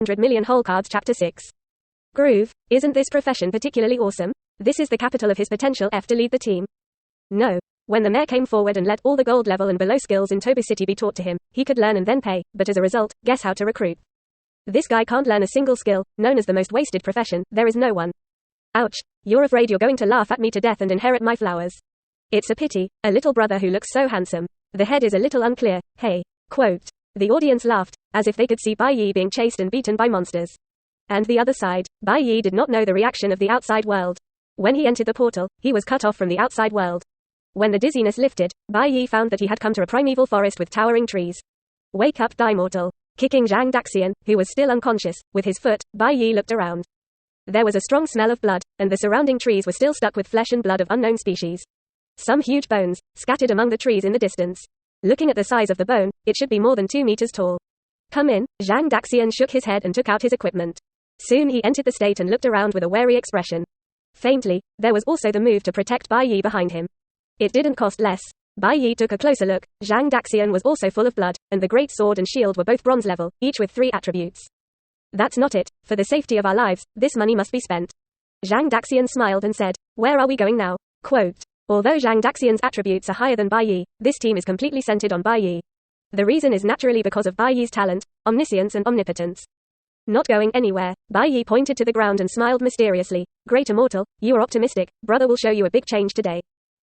100 million whole cards Chapter 6. Groove, isn't this profession particularly awesome? This is the capital of his potential to lead the team. No. When the mayor came forward and let all the gold level and below skills in Toba City be taught to him, he could learn and then pay, but as a result, guess how to recruit. This guy can't learn a single skill, known as the most wasted profession, there is no one. Ouch. You're afraid you're going to laugh at me to death and inherit my flowers. It's a pity, a little brother who looks so handsome. The head is a little unclear, hey. Quote. The audience laughed, as if they could see Bai Yi being chased and beaten by monsters. And the other side, Bai Yi did not know the reaction of the outside world. When he entered the portal, he was cut off from the outside world. When the dizziness lifted, Bai Yi found that he had come to a primeval forest with towering trees. Wake up, Daimortal. Kicking Zhang Daxian, who was still unconscious, with his foot, Bai Yi looked around. There was a strong smell of blood, and the surrounding trees were still stuck with flesh and blood of unknown species. Some huge bones, scattered among the trees in the distance. Looking at the size of the bone, it should be more than 2 meters tall. Come in. Zhang Daxian shook his head and took out his equipment. Soon he entered the state and looked around with a wary expression. Faintly, there was also the move to protect Bai Yi behind him. It didn't cost less. Bai Yi took a closer look. Zhang Daxian was also full of blood, and the great sword and shield were both bronze level, each with 3 attributes. That's not it. For the safety of our lives, this money must be spent. Zhang Daxian smiled and said, where are we going now? Quote. Although Zhang Daxian's attributes are higher than Bai Yi, this team is completely centered on Bai Yi. The reason is naturally because of Bai Yi's talent, omniscience and omnipotence. Not going anywhere, Bai Yi pointed to the ground and smiled mysteriously. Great immortal, you are optimistic, brother will show you a big change today.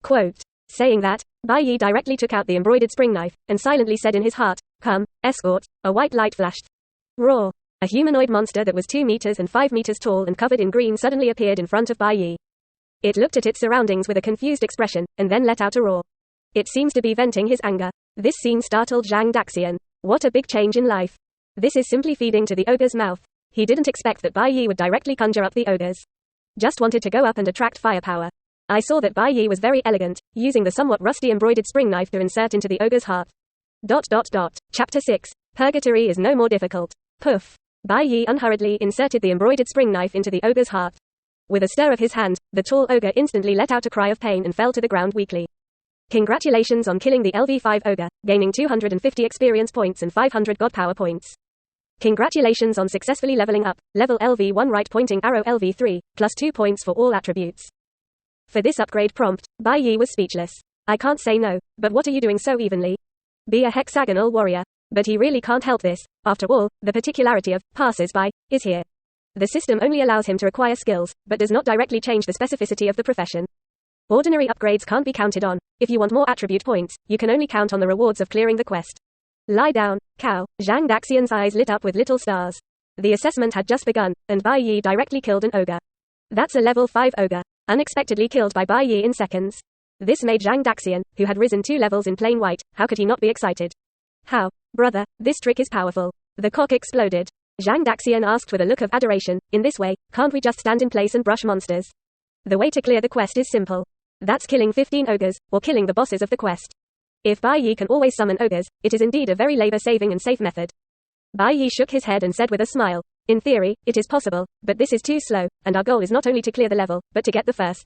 Quote. Saying that, Bai Yi directly took out the embroidered spring knife, and silently said in his heart, come, escort. A white light flashed. Roar. A humanoid monster that was 2 meters and 5 meters tall and covered in green suddenly appeared in front of Bai Yi. It looked at its surroundings with a confused expression, and then let out a roar. It seems to be venting his anger. This scene startled Zhang Daxian. What a big change in life. This is simply feeding to the ogre's mouth. He didn't expect that Bai Yi would directly conjure up the ogres. Just wanted to go up and attract firepower. I saw that Bai Yi was very elegant, using the somewhat rusty embroidered spring knife to insert into the ogre's heart. Chapter 6. Purgatory is no more difficult. Poof. Bai Yi unhurriedly inserted the embroidered spring knife into the ogre's heart. With a stir of his hand, the tall ogre instantly let out a cry of pain and fell to the ground weakly. Congratulations on killing the LV5 ogre, gaining 250 experience points and 500 god power points. Congratulations on successfully leveling up, level LV1 right pointing arrow LV3, plus 2 points for all attributes. For this upgrade prompt, Bai Yi was speechless. I can't say no, but what are you doing so evenly? Be a hexagonal warrior. But he really can't help this. After all, the particularity of passerby is here. The system only allows him to acquire skills, but does not directly change the specificity of the profession. Ordinary upgrades can't be counted on. If you want more attribute points, you can only count on the rewards of clearing the quest. Lie down, cow. Zhang Daxian's eyes lit up with little stars. The assessment had just begun, and Bai Yi directly killed an ogre. That's a level 5 ogre. Unexpectedly killed by Bai Yi in seconds. This made Zhang Daxian, who had risen 2 levels in plain white, how could he not be excited? How? Brother, this trick is powerful. The cock exploded. Zhang Daxian asked with a look of adoration, in this way, can't we just stand in place and brush monsters? The way to clear the quest is simple. That's killing 15 ogres, or killing the bosses of the quest. If Bai Yi can always summon ogres, it is indeed a very labor-saving and safe method. Bai Yi shook his head and said with a smile, in theory, it is possible, but this is too slow, and our goal is not only to clear the level, but to get the first.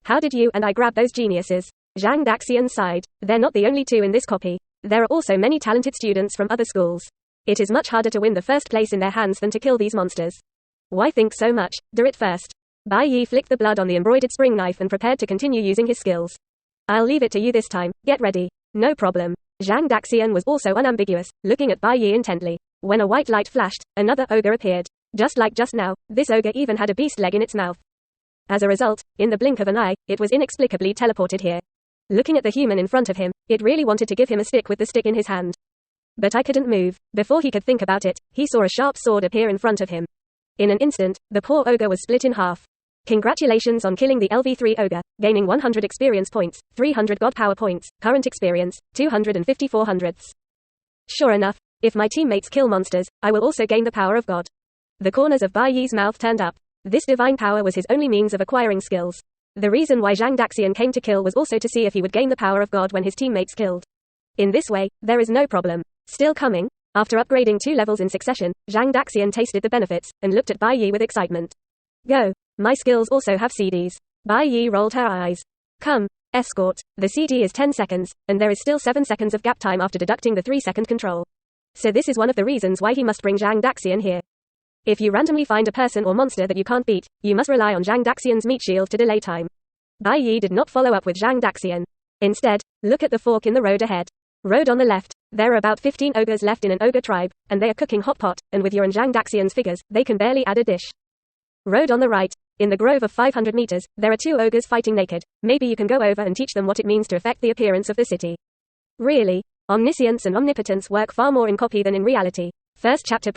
How did you and I grab those geniuses? Zhang Daxian sighed. They're not the only 2 in this copy. There are also many talented students from other schools. It is much harder to win the first place in their hands than to kill these monsters. Why think so much? Do it first. Bai Yi flicked the blood on the embroidered spring knife and prepared to continue using his skills. I'll leave it to you this time. Get ready. No problem. Zhang Daxian was also unambiguous, looking at Bai Yi intently. When a white light flashed, another ogre appeared. Just like just now, this ogre even had a beast leg in its mouth. As a result, in the blink of an eye, it was inexplicably teleported here. Looking at the human in front of him, it really wanted to give him a stick with the stick in his hand. But I couldn't move. Before he could think about it, he saw a sharp sword appear in front of him. In an instant, the poor ogre was split in half. Congratulations on killing the LV3 ogre, gaining 100 experience points, 300 god power points, current experience, 254 hundredths. Sure enough, if my teammates kill monsters, I will also gain the power of God. The corners of Bai Yi's mouth turned up. This divine power was his only means of acquiring skills. The reason why Zhang Daxian came to kill was also to see if he would gain the power of God when his teammates killed. In this way, there is no problem. Still coming? After upgrading 2 levels in succession, Zhang Daxian tasted the benefits, and looked at Bai Yi with excitement. Go. My skills also have CDs. Bai Yi rolled her eyes. Come, escort. The CD is 10 seconds, and there is still 7 seconds of gap time after deducting the 3-second control. So this is one of the reasons why he must bring Zhang Daxian here. If you randomly find a person or monster that you can't beat, you must rely on Zhang Daxian's meat shield to delay time. Bai Yi did not follow up with Zhang Daxian. Instead, look at the fork in the road ahead. Road on the left, there are about 15 ogres left in an ogre tribe, and they are cooking hot pot, and with your and Zhang Daxian's figures, they can barely add a dish. Road on the right, in the grove of 500 meters, there are 2 ogres fighting naked. Maybe you can go over and teach them what it means to affect the appearance of the city. Really, omniscience and omnipotence work far more in copy than in reality. First chapter